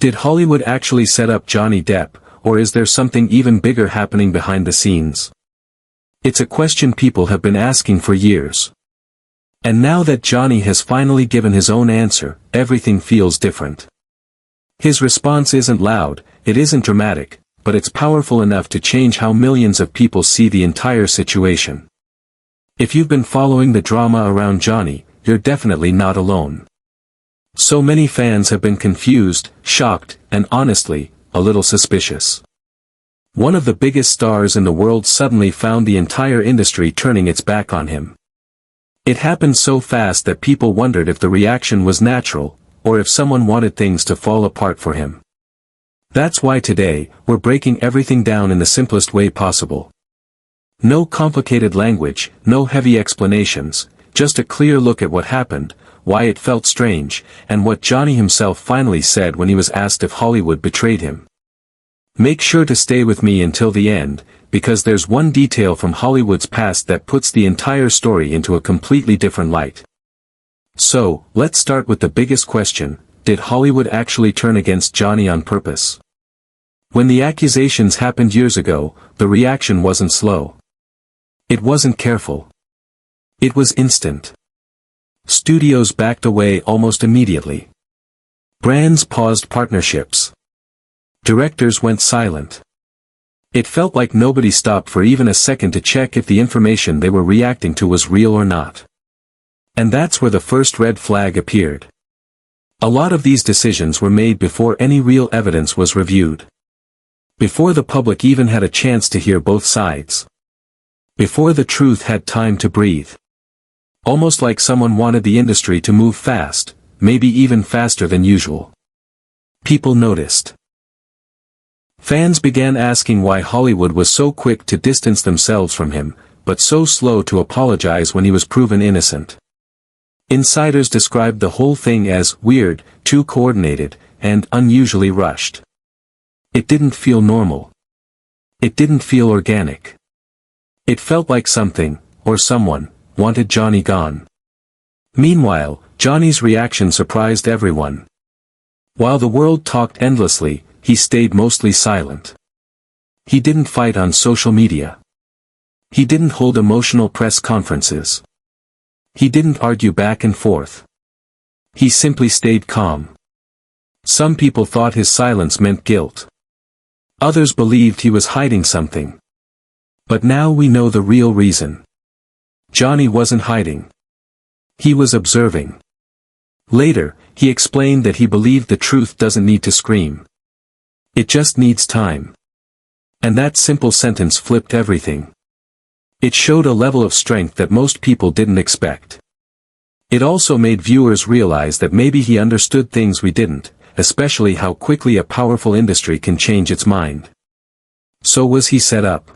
Did Hollywood actually set up Johnny Depp, or is there something even bigger happening behind the scenes? It's a question people have been asking for years. And now that Johnny has finally given his own answer, everything feels different. His response isn't loud, it isn't dramatic, but it's powerful enough to change how millions of people see the entire situation. If you've been following the drama around Johnny, you're definitely not alone. So many fans have been confused, shocked, and honestly, a little suspicious. One of the biggest stars in the world suddenly found the entire industry turning its back on him. It happened so fast that people wondered if the reaction was natural, or if someone wanted things to fall apart for him. That's why today, we're breaking everything down in the simplest way possible. No complicated language, no heavy explanations, just a clear look at what happened, why it felt strange, and what Johnny himself finally said when he was asked if Hollywood betrayed him. Make sure to stay with me until the end, because there's one detail from Hollywood's past that puts the entire story into a completely different light. So, let's start with the biggest question: did Hollywood actually turn against Johnny on purpose? When the accusations happened years ago, the reaction wasn't slow. It wasn't careful. It was instant. Studios backed away almost immediately. Brands paused partnerships. Directors went silent. It felt like nobody stopped for even a second to check if the information they were reacting to was real or not. And that's where the first red flag appeared. A lot of these decisions were made before any real evidence was reviewed. Before the public even had a chance to hear both sides. Before the truth had time to breathe. Almost like someone wanted the industry to move fast, maybe even faster than usual. People noticed. Fans began asking why Hollywood was so quick to distance themselves from him, but so slow to apologize when he was proven innocent. Insiders described the whole thing as weird, too coordinated, and unusually rushed. It didn't feel normal. It didn't feel organic. It felt like something, or someone, wanted Johnny gone. Meanwhile, Johnny's reaction surprised everyone. While the world talked endlessly, he stayed mostly silent. He didn't fight on social media. He didn't hold emotional press conferences. He didn't argue back and forth. He simply stayed calm. Some people thought his silence meant guilt. Others believed he was hiding something. But now we know the real reason. Johnny wasn't hiding. He was observing. Later, he explained that he believed the truth doesn't need to scream. It just needs time. And that simple sentence flipped everything. It showed a level of strength that most people didn't expect. It also made viewers realize that maybe he understood things we didn't, especially how quickly a powerful industry can change its mind. So was he set up?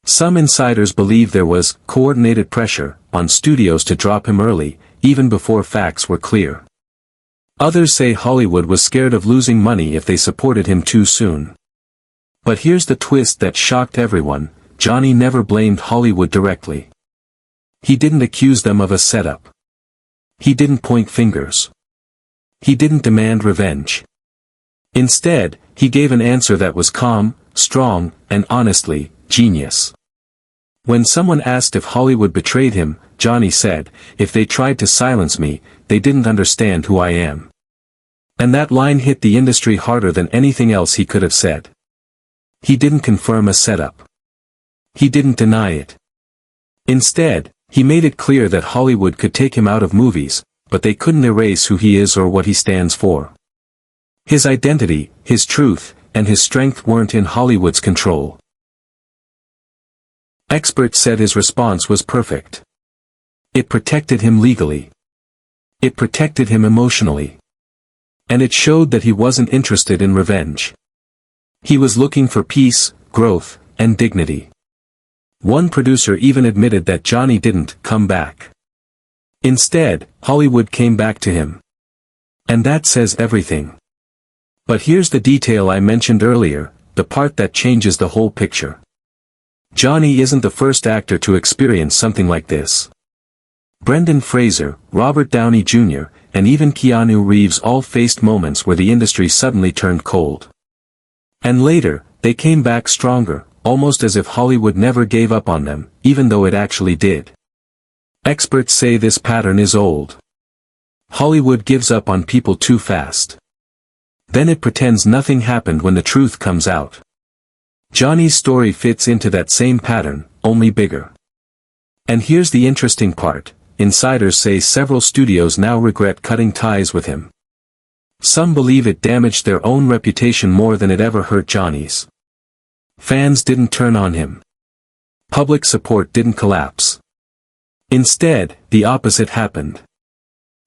Some insiders believe there was coordinated pressure on studios to drop him early, even before facts were clear. Others say Hollywood was scared of losing money if they supported him too soon. But here's the twist that shocked everyone: Johnny never blamed Hollywood directly. He didn't accuse them of a setup. He didn't point fingers. He didn't demand revenge. Instead, he gave an answer that was calm, strong, and honestly, genius. When someone asked if Hollywood betrayed him, Johnny said, "If they tried to silence me, they didn't understand who I am." And that line hit the industry harder than anything else he could have said. He didn't confirm a setup. He didn't deny it. Instead, he made it clear that Hollywood could take him out of movies, but they couldn't erase who he is or what he stands for. His identity, his truth, and his strength weren't in Hollywood's control. Experts said his response was perfect. It protected him legally. It protected him emotionally. And it showed that he wasn't interested in revenge. He was looking for peace, growth, and dignity. One producer even admitted that Johnny didn't come back. Instead, Hollywood came back to him. And that says everything. But here's the detail I mentioned earlier, the part that changes the whole picture. Johnny isn't the first actor to experience something like this. Brendan Fraser, Robert Downey Jr., and even Keanu Reeves all faced moments where the industry suddenly turned cold. And later, they came back stronger, almost as if Hollywood never gave up on them, even though it actually did. Experts say this pattern is old. Hollywood gives up on people too fast. Then it pretends nothing happened when the truth comes out. Johnny's story fits into that same pattern, only bigger. And here's the interesting part, insiders say several studios now regret cutting ties with him. Some believe it damaged their own reputation more than it ever hurt Johnny's. Fans didn't turn on him. Public support didn't collapse. Instead, the opposite happened.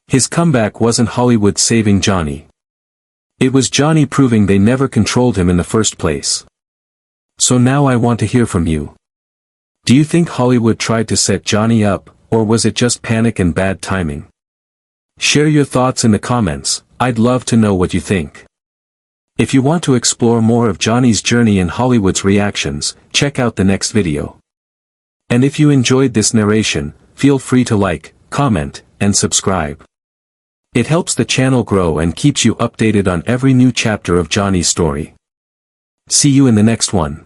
His comeback wasn't Hollywood saving Johnny. It was Johnny proving they never controlled him in the first place. So now I want to hear from you. Do you think Hollywood tried to set Johnny up, or was it just panic and bad timing? Share your thoughts in the comments, I'd love to know what you think. If you want to explore more of Johnny's journey and Hollywood's reactions, check out the next video. And if you enjoyed this narration, feel free to like, comment, and subscribe. It helps the channel grow and keeps you updated on every new chapter of Johnny's story. See you in the next one.